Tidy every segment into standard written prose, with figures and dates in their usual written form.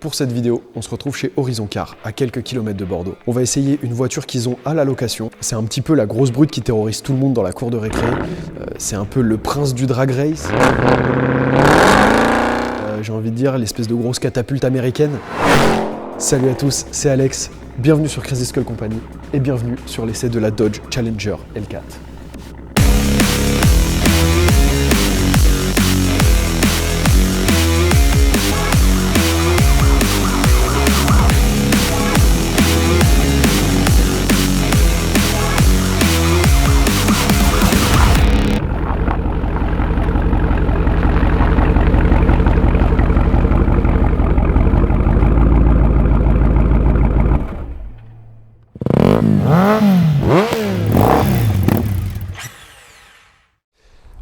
Pour cette vidéo, on se retrouve chez Horizon Car, à quelques kilomètres de Bordeaux. On va essayer une voiture qu'ils ont à la location. C'est un petit peu la grosse brute qui terrorise tout le monde dans la cour de récré. C'est un peu le prince du drag race. J'ai envie de dire l'espèce de grosse catapulte américaine. Salut à tous, c'est Alex. Bienvenue sur Crazy Skull Company et bienvenue sur l'essai de la Dodge Challenger L4.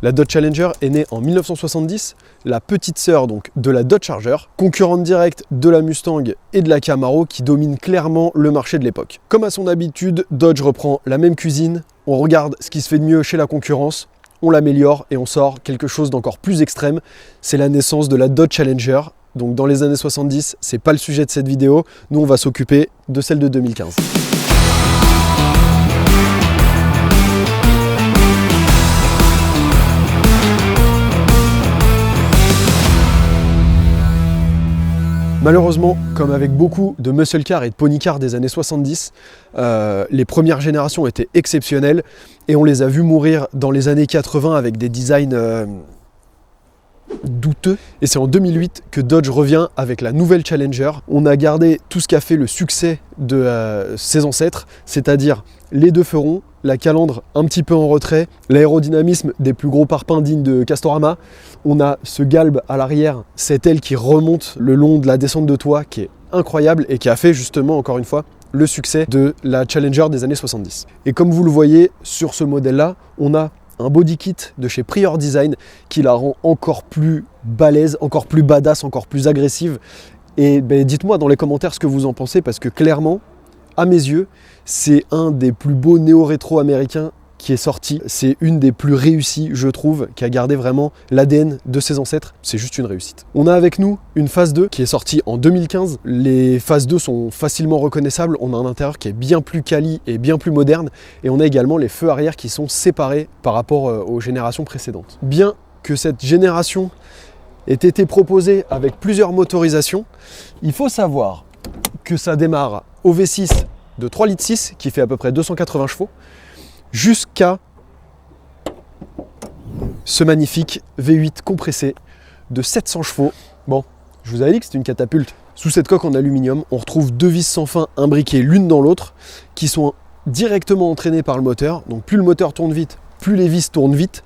La Dodge Challenger est née en 1970, la petite sœur donc de la Dodge Charger, concurrente directe de la Mustang et de la Camaro qui domine clairement le marché de l'époque. Comme à son habitude, Dodge reprend la même cuisine, on regarde ce qui se fait de mieux chez la concurrence, on l'améliore et on sort quelque chose d'encore plus extrême. C'est la naissance de la Dodge Challenger. Donc dans les années 70, c'est pas le sujet de cette vidéo, nous on va s'occuper de celle de 2015. Malheureusement, comme avec beaucoup de muscle cars et de pony cars des années 70, les premières générations étaient exceptionnelles et on les a vus mourir dans les années 80 avec des designs douteux. Et c'est en 2008 que Dodge revient avec la nouvelle Challenger. On a gardé tout ce qui a fait le succès de ses ancêtres, c'est-à-dire les deux ferons, la calandre un petit peu en retrait, l'aérodynamisme des plus gros parpaings dignes de Castorama. On a ce galbe à l'arrière, cette aile qui remonte le long de la descente de toit qui est incroyable et qui a fait justement, encore une fois, le succès de la Challenger des années 70. Et comme vous le voyez sur ce modèle-là, on a un body kit de chez Prior Design qui la rend encore plus balèze, encore plus badass, encore plus agressive. Et dites-moi dans les commentaires ce que vous en pensez parce que clairement, à mes yeux, c'est un des plus beaux néo-rétro américains qui est sorti. C'est une des plus réussies, je trouve, qui a gardé vraiment l'ADN de ses ancêtres. C'est juste une réussite. On a avec nous une phase 2 qui est sortie en 2015. Les phases 2 sont facilement reconnaissables. On a un intérieur qui est bien plus quali et bien plus moderne. Et on a également les feux arrière qui sont séparés par rapport aux générations précédentes. Bien que cette génération ait été proposée avec plusieurs motorisations, il faut savoir que ça démarre au V6 de 3,6 litres qui fait à peu près 280 chevaux jusqu'à ce magnifique V8 compressé de 700 chevaux. Bon, je vous avais dit que c'était une catapulte. Sous cette coque en aluminium, on retrouve deux vis sans fin imbriquées l'une dans l'autre qui sont directement entraînées par le moteur. Donc plus le moteur tourne vite, plus les vis tournent vite.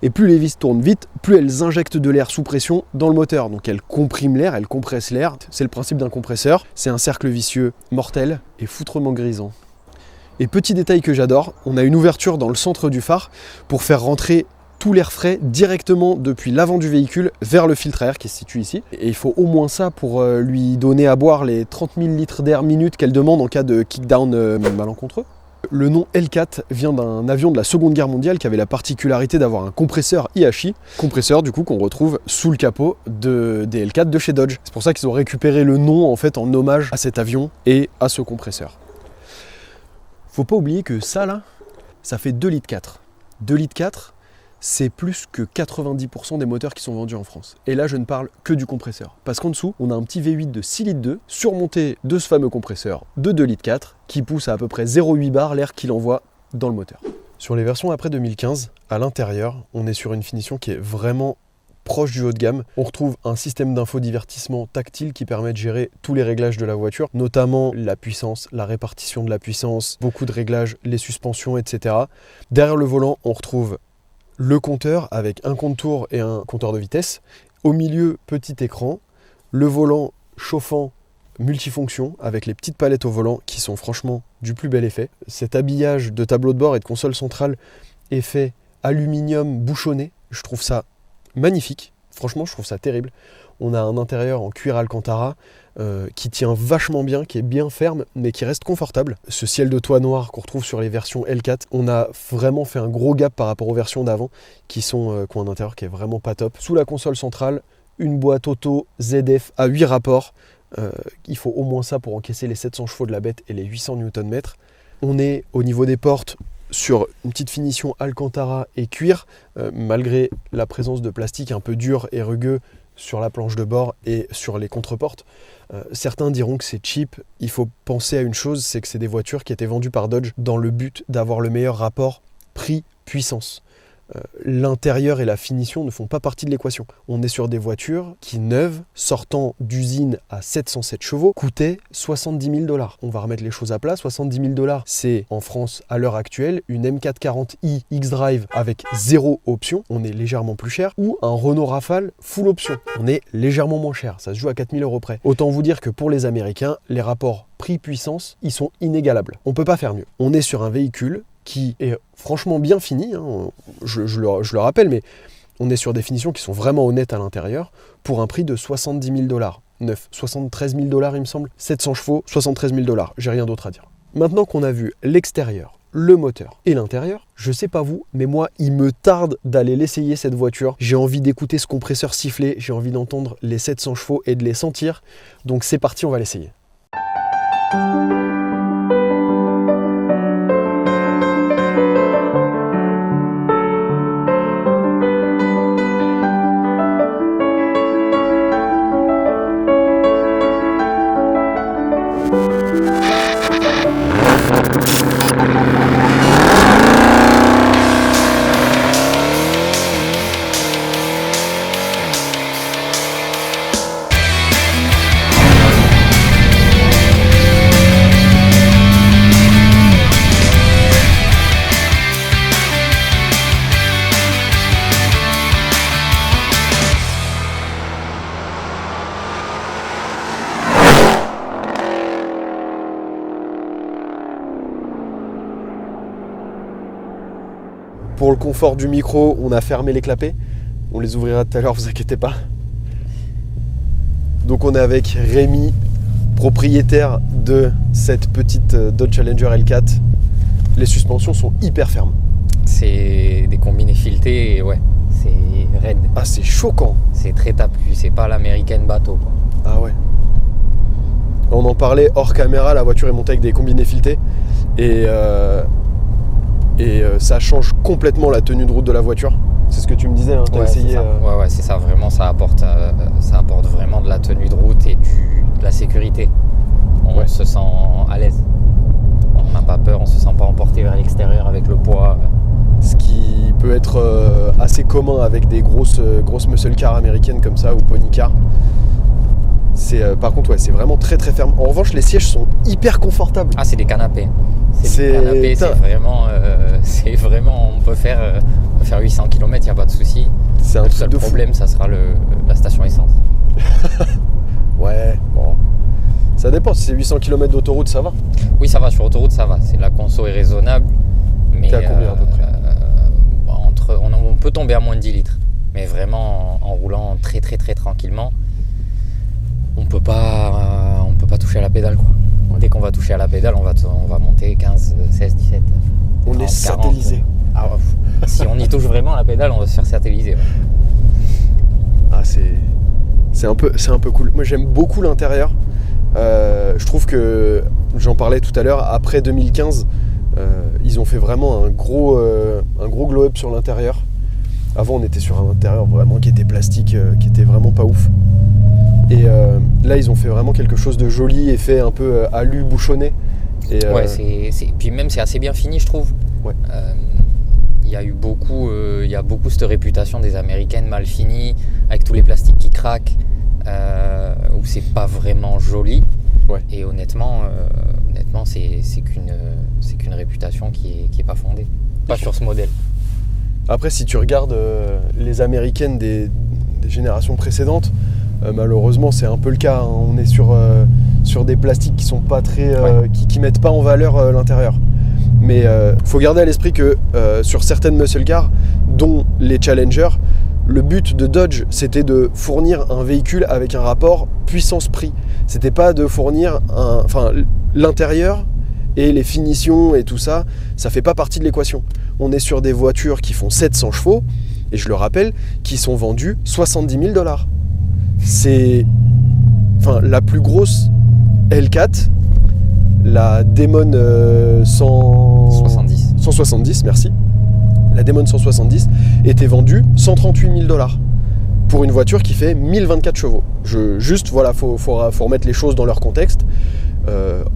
Et plus les vis tournent vite, plus elles injectent de l'air sous pression dans le moteur. Donc elles compriment l'air, elles compressent l'air. C'est le principe d'un compresseur. C'est un cercle vicieux mortel et foutrement grisant. Et petit détail que j'adore, on a une ouverture dans le centre du phare pour faire rentrer tout l'air frais directement depuis l'avant du véhicule vers le filtre à air qui se situe ici. Et il faut au moins ça pour lui donner à boire les 30 000 litres d'air minute qu'elle demande en cas de kickdown malencontreux. Le nom L4 vient d'un avion de la Seconde Guerre mondiale qui avait la particularité d'avoir un compresseur IHI, compresseur du coup qu'on retrouve sous le capot des L4 de chez Dodge. C'est pour ça qu'ils ont récupéré le nom en fait en hommage à cet avion et à ce compresseur. Faut pas oublier que ça là, ça fait 2,4 litres. 2,4 litres, c'est plus que 90% des moteurs qui sont vendus en France. Et là, je ne parle que du compresseur. Parce qu'en dessous, on a un petit V8 de 6,2 litres surmonté de ce fameux compresseur de 2,4 litres qui pousse à peu près 0,8 bar l'air qu'il envoie dans le moteur. Sur les versions après 2015, à l'intérieur, on est sur une finition qui est vraiment proche du haut de gamme. On retrouve un système d'infodivertissement tactile qui permet de gérer tous les réglages de la voiture, notamment la puissance, la répartition de la puissance, beaucoup de réglages, les suspensions, etc. Derrière le volant, on retrouve le compteur avec un compte-tours et un compteur de vitesse. Au milieu, petit écran, le volant chauffant multifonction avec les petites palettes au volant qui sont franchement du plus bel effet. Cet habillage de tableau de bord et de console centrale est fait aluminium bouchonné. Je trouve ça magnifique. Franchement, je trouve ça terrible. On a un intérieur en cuir Alcantara qui tient vachement bien, qui est bien ferme, mais qui reste confortable. Ce ciel de toit noir qu'on retrouve sur les versions L4, on a vraiment fait un gros gap par rapport aux versions d'avant, qui ont un intérieur qui est vraiment pas top. Sous la console centrale, une boîte auto ZF à 8 rapports, Il faut au moins ça pour encaisser les 700 chevaux de la bête et les 800 Nm. On est au niveau des portes sur une petite finition Alcantara et cuir, malgré la présence de plastique un peu dur et rugueux sur la planche de bord et sur les contreportes. Certains diront que c'est cheap. Il faut penser à une chose, c'est que c'est des voitures qui étaient vendues par Dodge dans le but d'avoir le meilleur rapport prix-puissance. L'intérieur et la finition ne font pas partie de l'équation. On est sur des voitures qui, neuves, sortant d'usine à 707 chevaux, coûtaient 70 000 $. On va remettre les choses à plat. 70 000 $, c'est en France, à l'heure actuelle, une M440i X-Drive avec 0 option, on est légèrement plus cher, ou un Renault Rafale full option, on est légèrement moins cher. Ça se joue à 4 000 € près. Autant vous dire que pour les Américains, les rapports prix-puissance, ils sont inégalables. On peut pas faire mieux. On est sur un véhicule qui est franchement bien fini, hein. Je le rappelle, mais on est sur des finitions qui sont vraiment honnêtes à l'intérieur, pour un prix de 70 000 $. Neuf, 73 000 $, il me semble. 700 chevaux, 73 000 $. J'ai rien d'autre à dire. Maintenant qu'on a vu l'extérieur, le moteur et l'intérieur, je sais pas vous, mais moi, il me tarde d'aller l'essayer cette voiture. J'ai envie d'écouter ce compresseur siffler, j'ai envie d'entendre les 700 chevaux et de les sentir. Donc c'est parti, on va l'essayer. Pour le confort du micro, on a fermé les clapets. On les ouvrira tout à l'heure, vous inquiétez pas. Donc on est avec Rémi, propriétaire de cette petite Dodge Challenger L4. Les suspensions sont hyper fermes. C'est des combinés filetés et ouais, c'est raide. Ah, c'est choquant. C'est très tapu, c'est pas l'américaine bateau quoi. Ah ouais. On en parlait hors caméra, la voiture est montée avec des combinés filetés. Et ça change complètement la tenue de route de la voiture. C'est ce que tu me disais, hein, tu as essayé. Ouais, c'est ça, vraiment, ça apporte vraiment de la tenue de route et de la sécurité. On se sent à l'aise. On n'a pas peur, on se sent pas emporté vers l'extérieur avec le poids. Ce qui peut être assez commun avec des grosses muscle cars américaines comme ça ou pony cars. Par contre, ouais, c'est vraiment très très ferme. En revanche, les sièges sont hyper confortables. Ah, c'est des canapés. C'est vraiment, on peut faire 800 km, il n'y a pas de souci. C'est un le truc seul de fou. problème, ça sera la station essence. Ouais, bon. Ça dépend, si c'est 800 km d'autoroute, ça va. Oui, ça va, sur autoroute, ça va. La conso est raisonnable. Mais t'es à combien à peu près on peut tomber à moins de 10 litres. Mais vraiment, en roulant très très très tranquillement, on peut pas toucher à la pédale quoi. Dès qu'on va toucher à la pédale, on va monter 15, 16, 17. On 30, est satellisé. Ah, si on y touche vraiment à la pédale, on va se faire satelliser. Ouais. Ah, c'est un peu cool. Moi, j'aime beaucoup l'intérieur. Je trouve que, j'en parlais tout à l'heure, après 2015, ils ont fait vraiment un gros glow-up sur l'intérieur. Avant, on était sur un intérieur vraiment qui était plastique, qui était vraiment pas ouf. Et là, ils ont fait vraiment quelque chose de joli et fait un peu alu bouchonné. Et, ouais, puis même c'est assez bien fini, je trouve. Ouais. Il y a beaucoup cette réputation des Américaines mal finies, avec tous les plastiques qui craquent, où c'est pas vraiment joli. Ouais. Et honnêtement, c'est qu'une réputation qui est pas fondée. Pas sur ce modèle. Après, si tu regardes les Américaines des générations précédentes, malheureusement, c'est un peu le cas. Hein. On est sur des plastiques qui sont pas très, qui mettent pas en valeur l'intérieur. Mais faut garder à l'esprit que sur certaines muscle cars, dont les Challenger, le but de Dodge, c'était de fournir un véhicule avec un rapport puissance-prix. C'était pas de fournir l'intérieur et les finitions et tout ça, ça fait pas partie de l'équation. On est sur des voitures qui font 700 chevaux, et je le rappelle, qui sont vendues 70 000 $. enfin la plus grosse L4, la Demon 170, merci. La Demon 170 était vendue 138 000 $ pour une voiture qui fait 1024 chevaux. Voilà, faut remettre les choses dans leur contexte.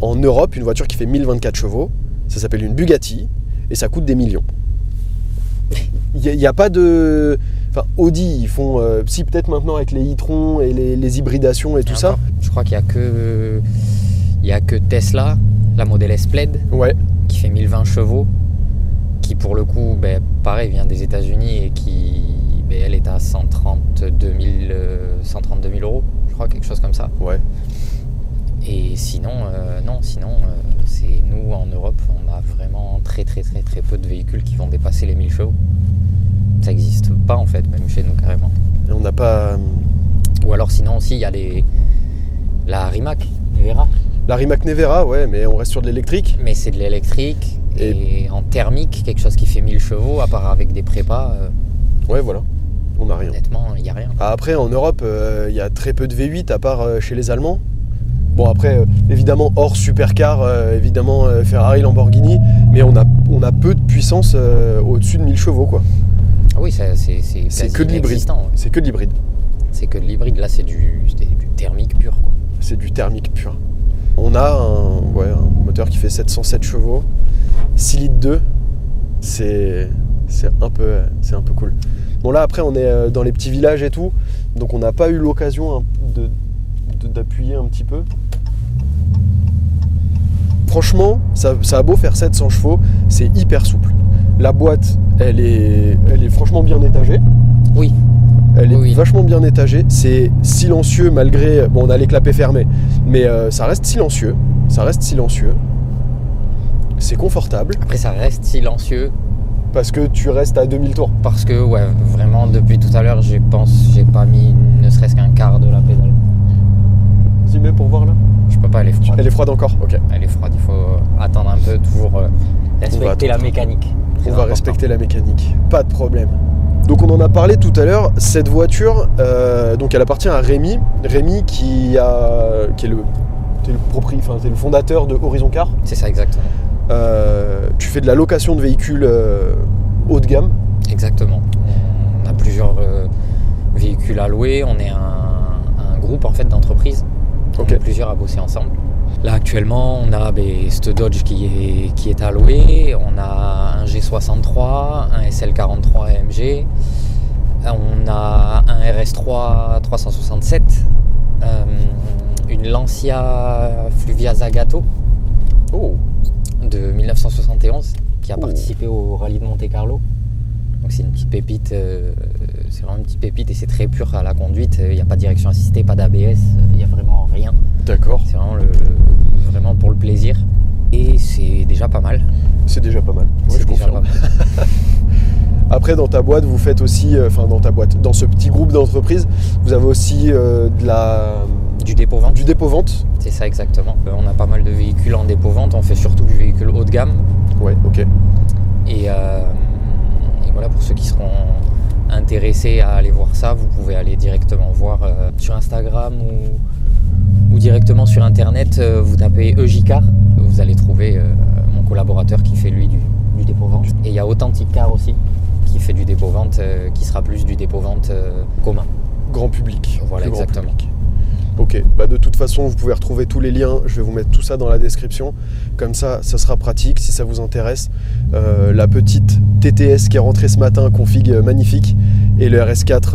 En Europe, une voiture qui fait 1024 chevaux, ça s'appelle une Bugatti et ça coûte des millions. Il n'y a pas de... Enfin, Audi, ils font... si, peut-être maintenant avec les e-tron et les hybridations et tout ça. Je crois qu'il n'y a que Tesla, la Model S Plaid, qui fait 1020 chevaux, qui pour le coup, pareil, vient des États-Unis et qui... elle est à 132 000 €, je crois, quelque chose comme ça. Ouais. Et sinon, c'est nous en Europe, on a vraiment très peu de véhicules qui vont dépasser les 1000 chevaux. Ça n'existe pas en fait, même chez nous carrément. Et on n'a pas... Ou alors sinon aussi, il y a la Rimac Nevera. La Rimac Nevera, ouais, mais on reste sur de l'électrique. Mais c'est de l'électrique et en thermique, quelque chose qui fait 1000 chevaux, à part avec des prépas. Ouais, voilà. On n'a rien. Honnêtement, il n'y a rien. Après, en Europe, il y a très peu de V8, à part chez les Allemands. Bon, après, évidemment, hors supercar, évidemment, Ferrari, Lamborghini, mais on a peu de puissance au-dessus de 1000 chevaux, quoi. Ah oui, c'est que de l'hybride. Ouais. C'est que de l'hybride. C'est que de l'hybride. Là, c'est du thermique pur, quoi. C'est du thermique pur. On a un moteur qui fait 707 chevaux, 6 litres 2. C'est un peu cool. Bon, là, après, on est dans les petits villages et tout, donc on n'a pas eu l'occasion d'appuyer un petit peu. Franchement, ça a beau faire 700 chevaux, c'est hyper souple. La boîte, elle est franchement bien étagée. Oui. Elle est vachement bien étagée. C'est silencieux malgré... Bon, on a les clapets fermés, mais ça reste silencieux. C'est confortable. Après, ça reste silencieux. Parce que tu restes à 2000 tours. Parce que, ouais, vraiment, depuis tout à l'heure, j'ai pas mis ne serait-ce qu'un quart de la pédale. Vas-y, mets pour voir là. Je peux pas, elle est froide. Elle est froide encore, ok. Elle est froide, il faut attendre un peu, toujours respecter la mécanique. On va respecter la mécanique, pas de problème. Donc on en a parlé tout à l'heure, cette voiture, donc elle appartient à Rémi. Rémi qui est le fondateur de Horizon Car. C'est ça, exactement. Tu fais de la location de véhicules haut de gamme. Exactement. On a plusieurs véhicules à louer. On est un groupe en fait d'entreprises. On est plusieurs à bosser ensemble. Là actuellement, on a ce Dodge qui est à louer. On a un G63, un SL43 AMG. On a un RS3 367, une Lancia Fluvia Zagato. De 1971 qui a participé au rallye de Monte-Carlo. Donc c'est une petite pépite, c'est vraiment une petite pépite et c'est très pur à la conduite. Il n'y a pas de direction assistée, pas d'ABS, il n'y a vraiment rien. D'accord. C'est vraiment, vraiment pour le plaisir et c'est déjà pas mal. C'est déjà pas mal. Ouais, je confirme. Après, dans ta boîte, vous faites aussi, dans ce petit groupe d'entreprises, vous avez aussi du dépôt-vente. Du dépôt-vente. C'est ça exactement. On a pas mal de véhicules en dépôt-vente, on fait surtout du véhicule haut de gamme. Ouais, ok. Et voilà, pour ceux qui seront intéressés à aller voir ça, vous pouvez aller directement voir sur Instagram ou directement sur internet, vous tapez EJCar, vous allez trouver mon collaborateur qui fait lui du dépôt-vente. Et il y a Authentic Car aussi, qui fait du dépôt-vente, qui sera plus du dépôt-vente commun. Grand public. Voilà, exactement. Grand public. Ok, de toute façon, vous pouvez retrouver tous les liens. Je vais vous mettre tout ça dans la description. Comme ça sera pratique si ça vous intéresse. La petite TTS qui est rentrée ce matin, config magnifique. Et le RS4,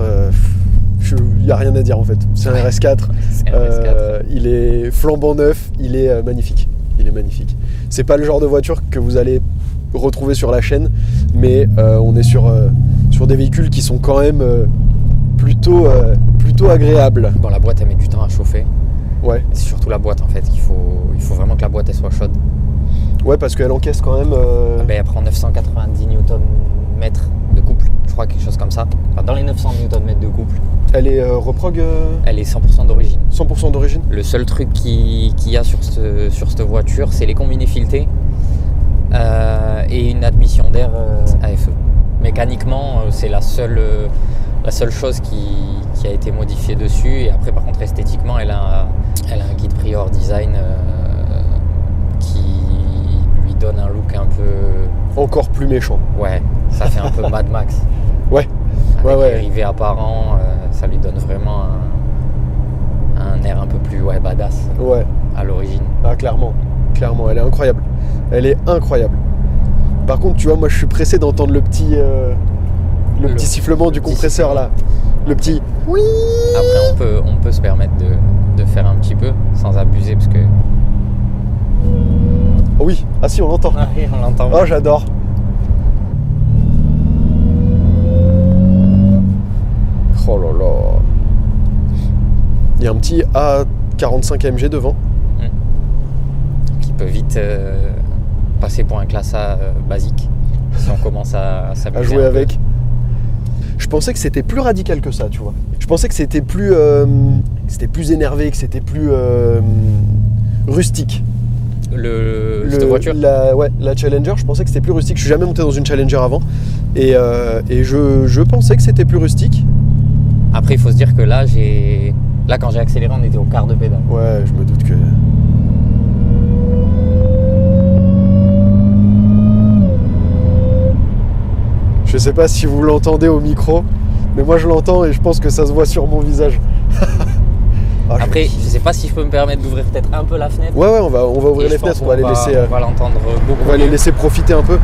il n'y a rien à dire en fait. C'est un RS4. C'est un RS4. Il est flambant neuf, il est magnifique. C'est pas le genre de voiture que vous allez retrouver sur la chaîne, mais on est sur des véhicules qui sont quand même plutôt agréables. Bon, la boîte elle met du temps à chauffer. Ouais. C'est surtout la boîte en fait, il faut vraiment que la boîte elle soit chaude. Ouais, parce qu'elle encaisse quand même... Elle prend 990 Nm de couple, je crois, quelque chose comme ça. Enfin, dans les 900 Nm de couple. Elle est reprog Elle est 100% d'origine. 100% d'origine. Le seul truc qu'il y a sur cette voiture, c'est les combinés filetés et une admission d'air AFE. Mécaniquement, c'est la seule chose qui qui a été modifié dessus. Et après, par contre, esthétiquement, elle a un guide Prior Design qui lui donne un look un peu... Encore plus méchant. Ouais, ça fait un peu Mad Max. Ouais. Avec les rivets apparents, ça lui donne vraiment un air un peu plus badass à l'origine. Ah, clairement, elle est incroyable. Elle est incroyable. Par contre, tu vois, moi je suis pressé d'entendre le petit sifflement du compresseur là. Le petit oui. Après, on peut se permettre de faire un petit peu sans abuser parce que. Oh oui, ah si, on l'entend. Ah oui, on l'entend. Oh, j'adore. Oh là là. Il y a un petit A45 AMG devant. Qui peut vite passer pour un classe A basique si on commence à s'amuser. À jouer avec. Je pensais que c'était plus radical que ça, tu vois. Je pensais que c'était plus énervé, que c'était plus rustique. Cette voiture la Challenger, je pensais que c'était plus rustique. Je suis jamais monté dans une Challenger avant. Et je pensais que c'était plus rustique. Après, il faut se dire que là, quand j'ai accéléré, on était au quart de pédale. Ouais, je me doute que... Je sais pas si vous l'entendez au micro, mais moi je l'entends et je pense que ça se voit sur mon visage. Après, je sais pas si je peux me permettre d'ouvrir peut-être un peu la fenêtre. Ouais, on va ouvrir les fenêtres, on va les laisser... On va l'entendre beaucoup. On va les laisser profiter un peu.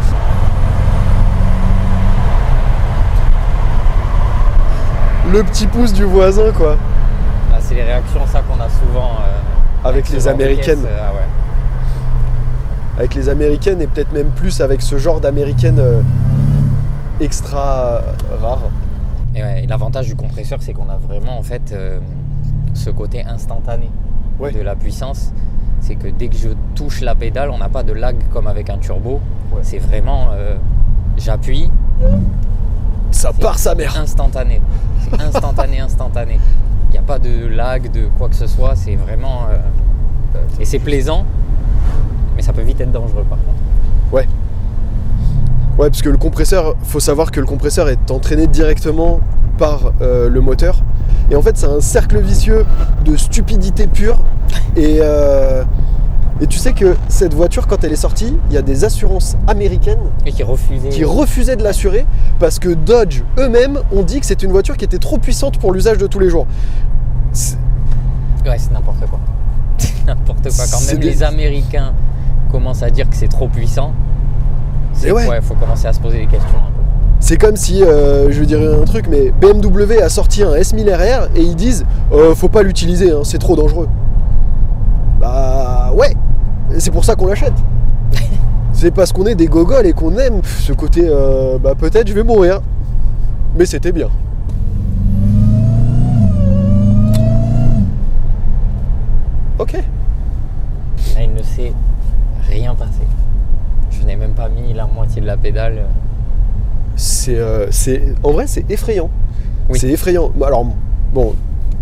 Le petit pouce du voisin, quoi. Ah, c'est les réactions, ça, qu'on a souvent... avec les Américaines. Ouais. Avec les Américaines et peut-être même plus avec ce genre d'Américaines extra rares. Et l'avantage du compresseur, c'est qu'on a vraiment, en fait, ce côté instantané de la puissance. C'est que dès que je touche la pédale, on n'a pas de lag comme avec un turbo. Ouais. C'est vraiment... j'appuie... Ça part sa mère. Instantané. C'est instantané. Il n'y a pas de lag, de quoi que ce soit. C'est vraiment... et c'est plaisant, mais ça peut vite être dangereux par contre. Ouais. Ouais, parce que le compresseur, faut savoir que le compresseur est entraîné directement par le moteur. Et en fait, c'est un cercle vicieux de stupidité pure. Et tu sais que cette voiture, quand elle est sortie, il y a des assurances américaines qui refusaient de l'assurer parce que Dodge eux-mêmes ont dit que c'était une voiture qui était trop puissante pour l'usage de tous les jours. Ouais, c'est n'importe quoi. C'est n'importe quoi. Quand même les Américains commencent à dire que c'est trop puissant, faut commencer à se poser des questions un peu. C'est comme si, je vais dire un truc, mais BMW a sorti un S1000 RR et ils disent faut pas l'utiliser, hein, c'est trop dangereux. Bah ouais, c'est pour ça qu'on l'achète. C'est parce qu'on est des gogoles et qu'on aime ce côté peut-être je vais mourir, mais c'était bien. Ok. Là, il ne s'est rien passé. Je n'ai même pas mis la moitié de la pédale. En vrai, c'est effrayant. Oui. C'est effrayant. Alors, bon,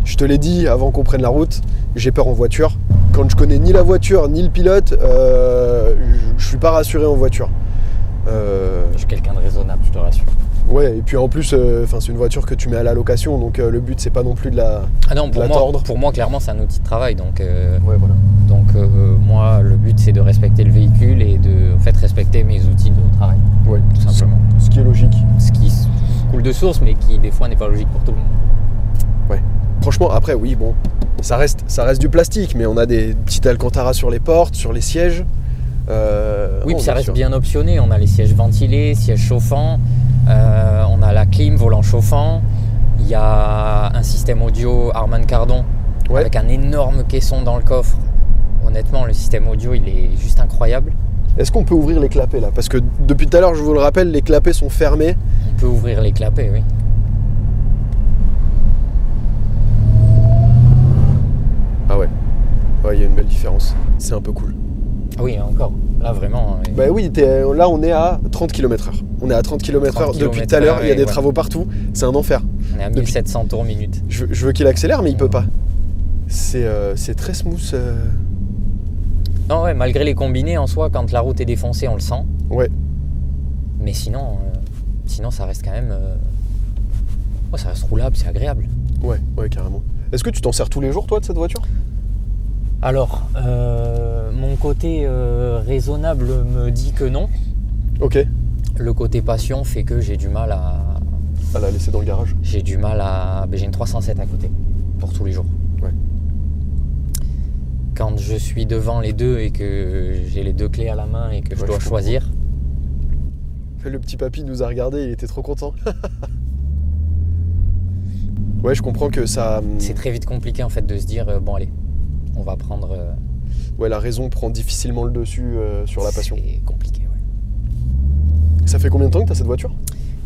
je te l'ai dit avant qu'on prenne la route, j'ai peur en voiture. Quand je connais ni la voiture ni le pilote, je suis pas rassuré en voiture. Je suis quelqu'un de raisonnable, je te rassure. Ouais, et puis en plus, c'est une voiture que tu mets à la location, donc le but c'est pas non plus de la tordre. Pour moi, clairement, c'est un outil de travail, donc. Ouais, voilà. Donc moi, le but c'est de respecter le véhicule et de respecter mes outils de travail. Ouais, tout simplement. Ce qui est logique. Ce qui coule de source, mais qui des fois n'est pas logique pour tout le monde. Ouais. Franchement, après, oui, bon, ça reste du plastique, mais on a des petites alcantara sur les portes, sur les sièges. Oui, puis ça reste bien optionné. On a les sièges ventilés, sièges chauffants, on a la clim, volant chauffant. Il y a un système audio Harman Kardon avec un énorme caisson dans le coffre. Honnêtement, le système audio, il est juste incroyable. Est-ce qu'on peut ouvrir les clapets là ? Parce que depuis tout à l'heure, je vous le rappelle, les clapets sont fermés. On peut ouvrir les clapets, oui. Ah ouais. Ouais, il y a une belle différence. C'est un peu cool. Ah oui, encore. Là, vraiment. Bah oui, là, on est à 30 km/h. On est à 30 km/h depuis tout à l'heure. Il y a des travaux partout. C'est un enfer. On est à 1700 tours minute. Je veux qu'il accélère, mais il peut pas. C'est très smooth. Non, ouais, malgré les combinés en soi, quand la route est défoncée, on le sent. Ouais. Mais sinon ça reste quand même. Ça reste roulable, c'est agréable. Ouais, carrément. Est-ce que tu t'en sers tous les jours, toi, de cette voiture? Alors, mon côté raisonnable me dit que non. Ok. Le côté passion fait que j'ai du mal à... À la laisser dans le garage. J'ai du mal à... j'ai une 307 à côté, pour tous les jours. Ouais. Quand je suis devant les deux et que j'ai les deux clés à la main et que je dois choisir... Le petit papy nous a regardé, il était trop content. Ouais, je comprends que ça... C'est très vite compliqué en fait de se dire, bon allez, on va prendre... Ouais, la raison prend difficilement le dessus sur la passion. C'est compliqué, ouais. Ça fait combien de temps que tu as cette voiture?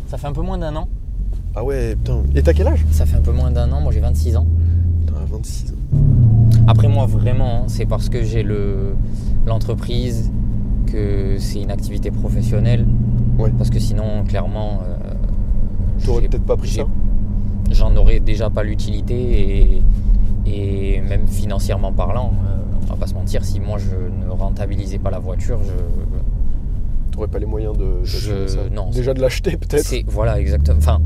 Ça fait un peu moins d'un an. Ah ouais, putain. Et t'as quel âge? Ça fait un peu moins d'un an, moi j'ai 26 ans. T'as 26 ans. Après moi vraiment, c'est parce que j'ai l'entreprise, que c'est une activité professionnelle. Ouais. Parce que sinon, clairement... T'aurais peut-être pas pris ça? J'en aurais déjà pas l'utilité et même financièrement parlant, on va pas se mentir, si moi je ne rentabilisais pas la voiture, T'aurais pas les moyens de ça. Non. Déjà de l'acheter peut-être? Voilà, exactement. Enfin,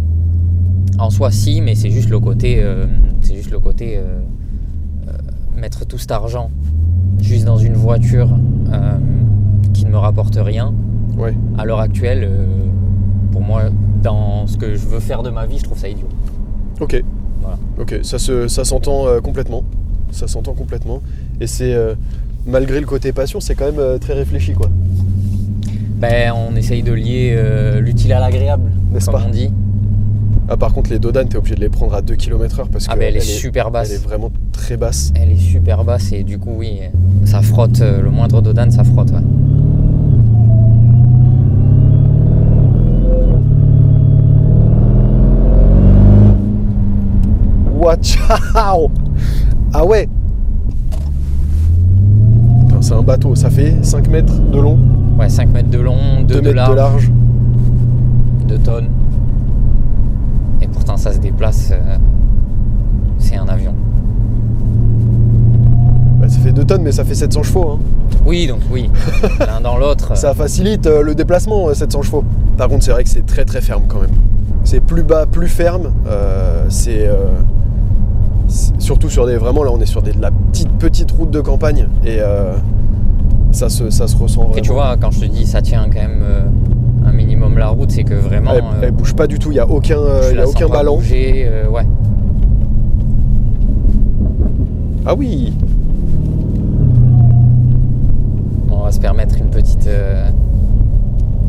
en soi si, mais c'est juste le côté... mettre tout cet argent juste dans une voiture qui ne me rapporte rien. Ouais. À l'heure actuelle, pour moi, dans ce que je veux faire de ma vie, je trouve ça idiot. Ok. Voilà. Ok, ça s'entend complètement. Ça s'entend complètement. Et c'est, malgré le côté passion, c'est quand même très réfléchi, quoi. Ben, on essaye de lier l'utile à l'agréable, n'est-ce comme pas? on dit. Ah, par contre, les Dodan, t'es obligé de les prendre à 2 km/h parce que elle est super basse. Elle est vraiment très basse. Elle est super basse et du coup, oui, ça frotte. Le moindre Dodan, ça frotte, ouais. Watch out! Ah ouais! Putain, c'est un bateau, ça fait 5 mètres de long. Ouais, 5 mètres de long, 2 mètres de large. 2 tonnes. Et pourtant, ça se déplace. C'est un avion. Bah, ça fait 2 tonnes, mais ça fait 700 chevaux. Hein. Oui, donc oui. L'un dans l'autre. Ça facilite le déplacement, 700 chevaux. Par contre, c'est vrai que c'est très très ferme quand même. C'est plus bas, plus ferme. C'est surtout sur des... Vraiment, là, on est sur de la petite route de campagne. Et ça se ressent vraiment. Et tu vois, quand je te dis ça tient quand même un minimum la route, c'est que vraiment... Elle bouge pas du tout, il n'y a aucun ballon. Bouger, ouais. Ah oui! Bon, on va se permettre une petite...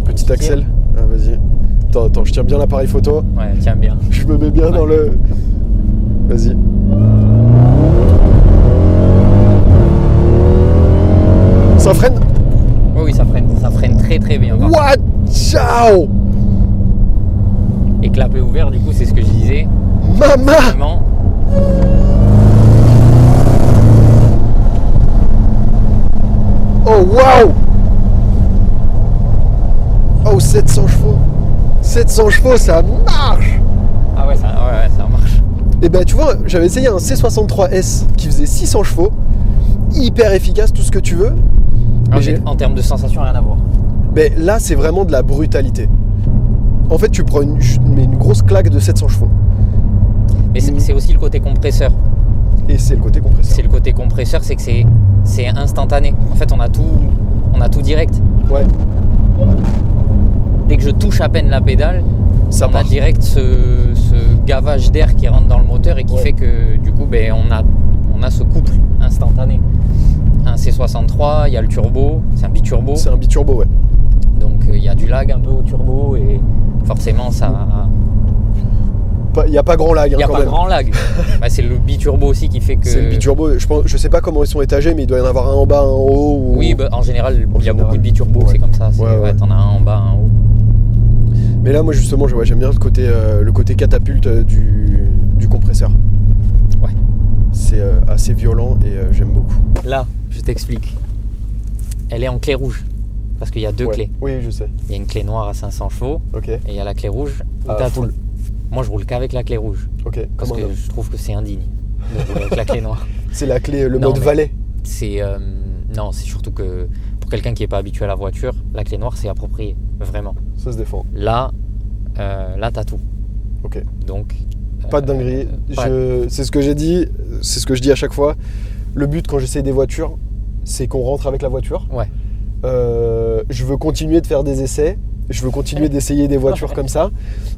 Petite Axel. Ah, vas-y. Attends, je tiens bien l'appareil photo. Ouais, tiens bien. Je me mets bien dans le... Vas-y. Ça freine? Oui, ça freine très très bien. What? Ciao! Et clapet ouvert, du coup, c'est ce que je disais. Maman! Vraiment. Oh waouh! Oh, 700 chevaux! 700 chevaux, ça marche! Ah ouais, ça marche. Et ben tu vois, j'avais essayé un C63S qui faisait 600 chevaux, hyper efficace, tout ce que tu veux. En termes de sensation, rien à voir. Mais là, c'est vraiment de la brutalité. En fait, tu prends une grosse claque de 700 chevaux. Mais c'est aussi le côté compresseur. Et c'est le côté compresseur. C'est le côté compresseur, c'est que c'est instantané. En fait, on a tout direct. Ouais. Dès que je touche à peine la pédale, ça on a direct ce gavage d'air qui rentre dans le moteur et qui fait que du coup, on a ce couple instantané. Un C63, il y a le turbo, c'est un biturbo. C'est un biturbo, ouais. Donc il y a du lag un peu au turbo et forcément ça... Il n'y a pas grand lag. Il n'y a pas grand lag. C'est le biturbo aussi qui fait que... C'est le biturbo, je sais pas comment ils sont étagés, mais il doit y en avoir un en bas, un en haut. Ou... Oui, en général, il y a beaucoup de biturbos, c'est comme ça. T'en as un en bas, un en haut. Mais là, moi justement, j'aime bien le côté catapulte du compresseur. Ouais. C'est assez violent et j'aime beaucoup. Là, je t'explique. Elle est en clé rouge. Parce qu'il y a deux clés. Oui, je sais. Il y a une clé noire à 500 chevaux. Ok. Et il y a la clé rouge où t'as tout. Moi, je roule qu'avec la clé rouge. Ok. Parce que je trouve que c'est indigne de rouler avec la clé noire. C'est la clé, mode valet. Non, c'est surtout que pour quelqu'un qui n'est pas habitué à la voiture, la clé noire, c'est approprié. Vraiment. Ça se défend. Là, t'as tout. Ok. Donc, Pas de dinguerie. Pas- C'est ce que j'ai dit, c'est ce que je dis à chaque fois. Le but quand j'essaye des voitures, c'est qu'on rentre avec la voiture. Ouais. Je veux continuer de faire des essais, je veux continuer d'essayer des voitures comme ça.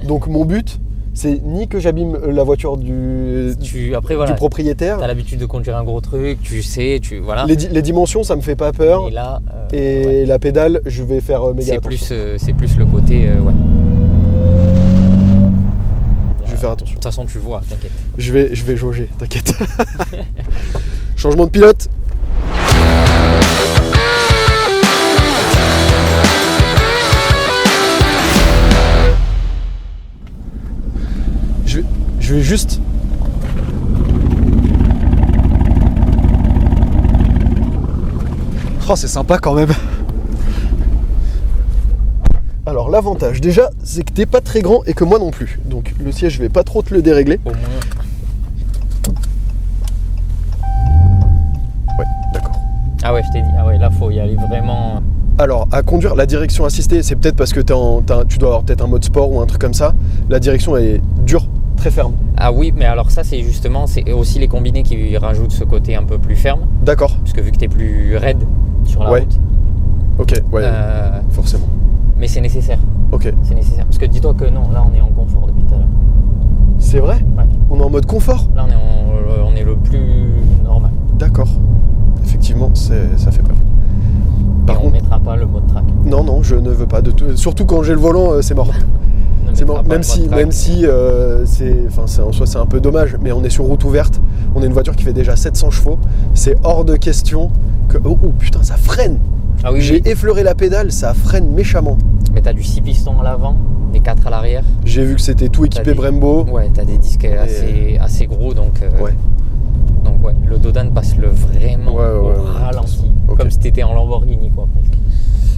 Donc mon but, c'est ni que j'abîme la voiture du Après, voilà, propriétaire. t'as l'habitude de conduire un gros truc, tu sais, voilà. Les dimensions, ça me fait pas peur. Et là, Et ouais, la pédale, je vais faire méga c'est attention. c'est plus le côté, ouais. Je vais faire attention. De toute façon, tu vois, t'inquiète. Je vais jauger, t'inquiète. Changement de pilote. Je vais juste... Oh, c'est sympa quand même. Alors l'avantage déjà, c'est que t'es pas très grand et que moi non plus. Donc le siège, je vais pas trop te le dérégler. Au moins, Ouais, d'accord. ah ouais, je t'ai dit, ah ouais, là, faut y aller vraiment. Alors, à conduire, la direction assistée, c'est peut-être parce que tu dois avoir peut-être un mode sport ou un truc comme ça. La direction, elle est dure, très ferme. Ah oui, mais alors ça, c'est justement, c'est aussi les combinés qui rajoutent ce côté un peu plus ferme, D'accord, parce que vu que t'es plus raide sur la Ouais. route, ok, ouais, forcément. mais c'est nécessaire, Ok. parce que dis-toi que non, là, on est en confort depuis tout à l'heure. C'est vrai? Ouais. On est en mode confort? Là, on est le plus normal. D'accord. Effectivement, ça fait peur. Par Et on contre, mettra pas le mode track. non, je ne veux pas. Surtout quand j'ai le volant, c'est mort. On ne C'est mettra mort. pas Même le si, mode track. même si en soi c'est un peu dommage, mais on est sur route ouverte. On a une voiture qui fait déjà 700 chevaux. C'est hors de question que. Oh putain, ça freine! Ah oui, J'ai oui. effleuré la pédale, ça freine méchamment. Mais t'as du 6 pistons à l'avant, et 4 à l'arrière. J'ai vu que c'était tout équipé T'as des- Brembo. Ouais, t'as des disques assez gros, donc Ouais. donc ouais, le Dodan passe vraiment Ouais, au ouais. ralenti, Ok. comme si t'étais en Lamborghini quoi presque.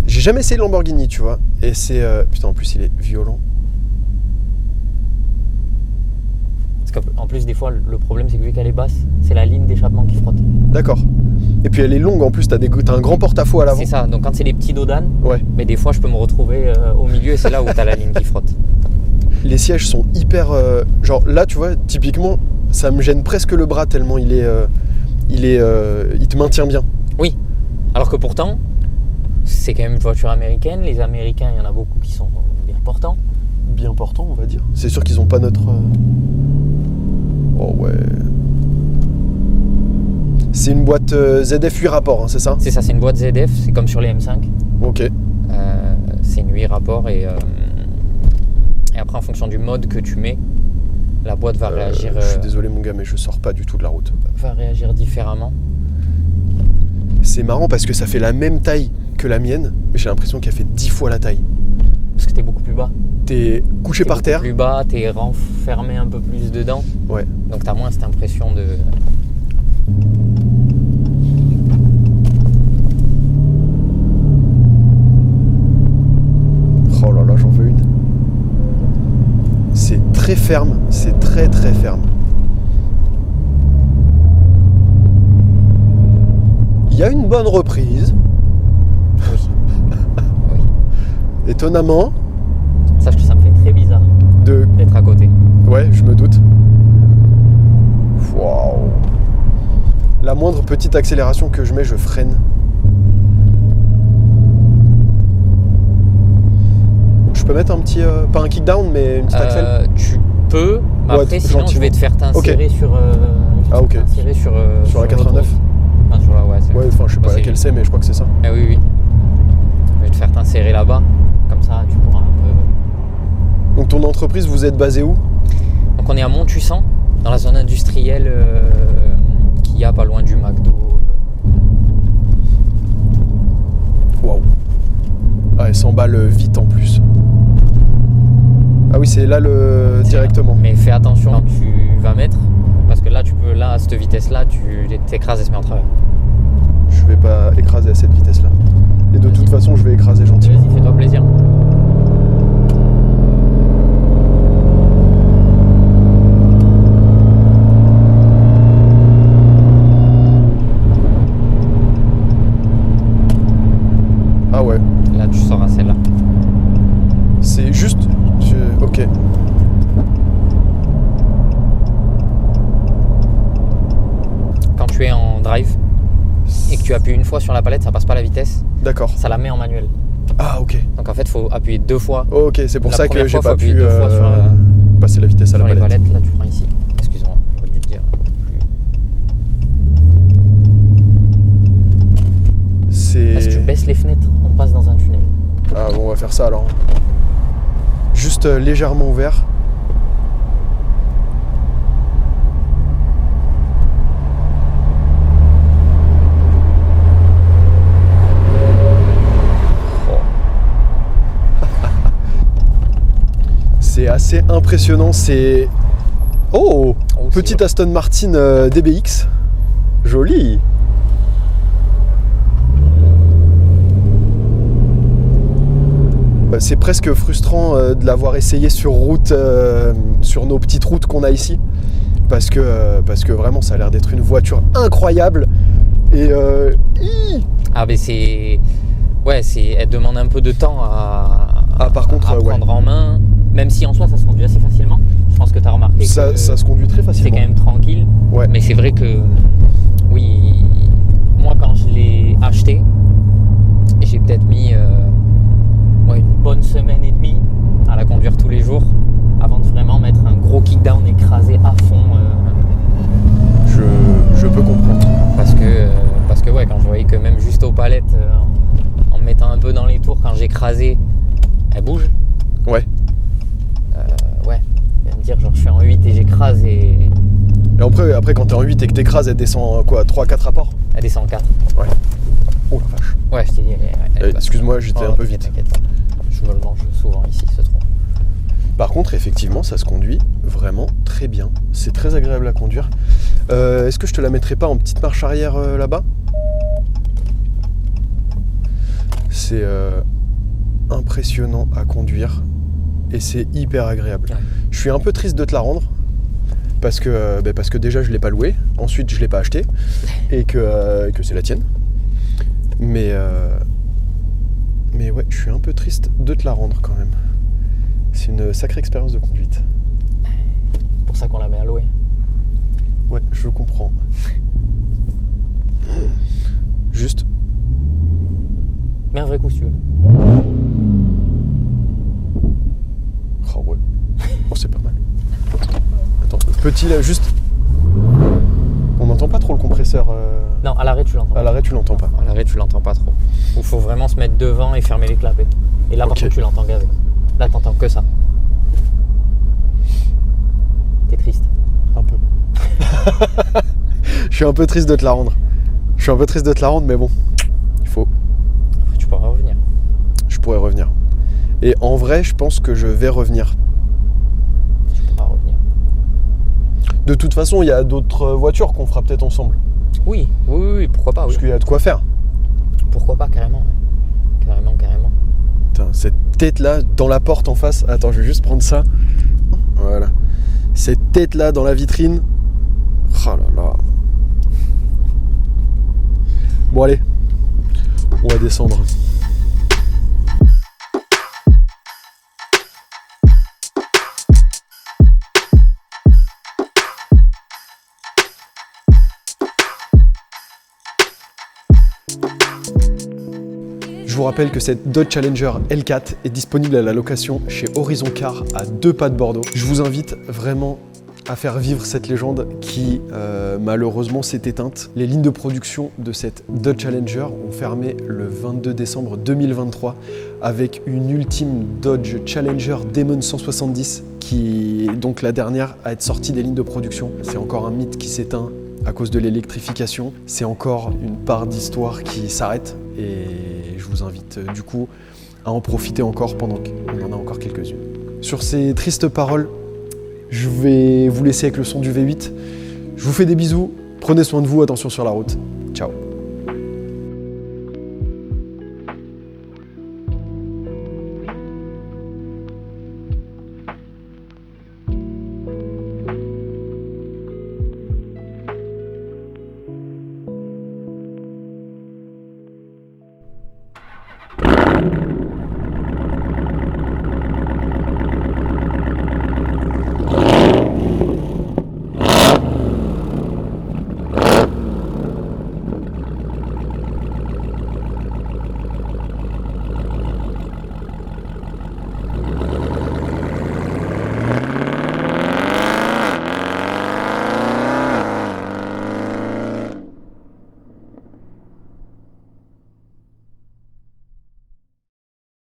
J'ai jamais essayé le Lamborghini, tu vois. Et c'est. Putain, en plus, il est violent. Parce qu'en plus des fois le problème c'est que vu qu'elle est basse, c'est la ligne d'échappement qui frotte. D'accord. Et puis elle est longue en plus, t'as un grand porte-à-faux à l'avant. C'est ça, donc quand c'est les petits Dodan, Ouais. mais des fois je peux me retrouver au milieu et c'est là où t'as la ligne qui frotte. Les sièges sont hyper. Genre là, tu vois, typiquement, ça me gêne presque le bras tellement il te maintient bien. Oui, alors que pourtant c'est quand même une voiture américaine, les Américains il y en a beaucoup qui sont bien portants. Bien portant, on va dire. C'est sûr qu'ils ont pas notre. Oh ouais. C'est une boîte ZF 8 rapports, hein, c'est ça? C'est ça, c'est une boîte ZF, c'est comme sur les M5. Ok. C'est une 8 rapports et après en fonction du mode que tu mets, la boîte va réagir. Je suis désolé mon gars, mais je sors pas du tout de la route. Va réagir différemment. C'est marrant parce que ça fait la même taille que la mienne, mais j'ai l'impression qu'elle fait 10 fois la taille. Parce que t'es beaucoup plus bas. T'es couché T'es par beaucoup terre. plus bas, t'es renfermé un peu plus dedans. Ouais. Donc t'as moins cette impression de. Oh là là, j'en veux une. C'est très ferme, c'est très très ferme. Il y a une bonne reprise, Oui. Oui. étonnamment, Sache que ça me fait très bizarre d'être à côté. Ouais, je me doute. Waouh. La moindre petite accélération que je mets, je freine. Je peux mettre un petit, pas un kickdown, mais une petite accel. Tu peux, mais Ouais, après sinon je gentiment. vais te faire t'insérer sur. Ah, ok. T'insérer sur Sur la 89. l'autoroute. Enfin, sur la, ouais, c'est Ouais, enfin, je sais pas c'est- laquelle c'est, mais je crois que c'est ça. Ah oui, oui. Je vais te faire t'insérer là-bas. Comme ça, tu pourras un peu. Donc ton entreprise, vous êtes basé où? Donc on est à Montussan, dans la zone industrielle qu'il y a pas loin du McDo. Waouh. Ah, elle s'emballe vite en plus. Ah oui, c'est là le C'est directement. là. Mais fais attention quand tu vas mettre, parce que là, tu peux, là, à cette vitesse-là, tu t'écrases et se met en travers. Je vais pas écraser à cette vitesse-là. Et de Vas-y. toute façon, je vais écraser gentiment. Vas-y, fais-toi plaisir. Ah ouais. Là, tu sors à celle-là. C'est juste. Ok. appuies une fois sur la palette, ça passe pas la vitesse, D'accord. ça la met en manuel. Ah, ok. Donc en fait, il faut appuyer 2 fois. Ok, c'est pour La ça que première j'ai fois, pas faut appuyer pu 2 fois sur passer la vitesse à la les palette. palettes. Là, tu prends ici. Excuse-moi, j'aurais dû te dire. Là, si tu baisses les fenêtres, on passe dans un tunnel. Ah bon, on va faire ça alors. Juste légèrement ouvert. C'est assez impressionnant, c'est... Oh, petite Aston Martin DBX. Joli. C'est presque frustrant de l'avoir essayé sur route, sur nos petites routes qu'on a ici. Parce que vraiment, ça a l'air d'être une voiture incroyable. Et... Ah, mais c'est... Ouais, elle demande un peu de temps à prendre en main. Même si en soi, ça se conduit assez facilement. Je pense que tu as remarqué ça se conduit très facilement. C'est quand même tranquille. Ouais. Mais c'est vrai que, oui, moi, quand je l'ai acheté, j'ai peut-être mis une bonne semaine et demie à la conduire tous les jours avant de vraiment mettre un gros kickdown écrasé à fond. Je peux comprendre. Parce que ouais, quand je voyais que même juste aux palettes, en me mettant un peu dans les tours, quand j'écrasais, elle bouge. Ouais. Ouais. Il va me dire, genre, je suis en 8 et j'écrase et... Et après quand t'es en 8 et que t'écrases, elle descend quoi, 3-4 rapports? Elle descend en 4. Ouais. Oh la vache. Ouais, je t'ai dit. Excuse-moi, j'étais un peu vite. T'inquiète pas. Je me le mange souvent ici, ce tronc. Par contre, effectivement, ça se conduit vraiment très bien. C'est très agréable à conduire. Est-ce que je te la mettrais pas en petite marche arrière là-bas? C'est impressionnant à conduire et c'est hyper agréable. Ouais. Je suis un peu triste de te la rendre parce que déjà je l'ai pas louée, ensuite je l'ai pas acheté et que c'est la tienne. Mais ouais, je suis un peu triste de te la rendre quand même. C'est une sacrée expérience de conduite. C'est pour ça qu'on la met à louer. Ouais, je comprends. Juste. Mets un vrai coup si tu veux. Oh ouais. Oh, c'est pas mal. Attends, petit là, juste. On n'entend pas trop le compresseur. Non, à l'arrêt tu l'entends. À l'arrêt tu l'entends pas. À l'arrêt tu l'entends pas trop. Il faut vraiment se mettre devant et fermer les clapets. Et là par contre tu l'entends gazer. Là t'entends que ça. T'es triste. Un peu. Je suis un peu triste de te la rendre. Mais bon, il faut. Après tu pourras revenir. Je pourrais revenir. Et en vrai, je pense que je vais revenir. Tu pourras revenir. De toute façon, il y a d'autres voitures qu'on fera peut-être ensemble. Oui, pourquoi pas. Parce qu'il y a de quoi faire. Pourquoi pas, carrément. Carrément. Putain, cette tête là dans la porte en face. Attends, je vais juste prendre ça. Voilà. Cette tête là dans la vitrine. Oh là là. Bon allez, on va descendre. Je vous rappelle que cette Dodge Challenger L4 est disponible à la location chez Horizon Car à 2 pas de Bordeaux. Je vous invite vraiment à faire vivre cette légende qui malheureusement s'est éteinte. Les lignes de production de cette Dodge Challenger ont fermé le 22 décembre 2023 avec une ultime Dodge Challenger Demon 170 qui est donc la dernière à être sortie des lignes de production. C'est encore un mythe qui s'éteint à cause de l'électrification. C'est encore une part d'histoire qui s'arrête et je vous invite du coup à en profiter encore pendant qu'on en a encore quelques-unes. Sur ces tristes paroles, je vais vous laisser avec le son du V8. Je vous fais des bisous, prenez soin de vous, attention sur la route. Ciao.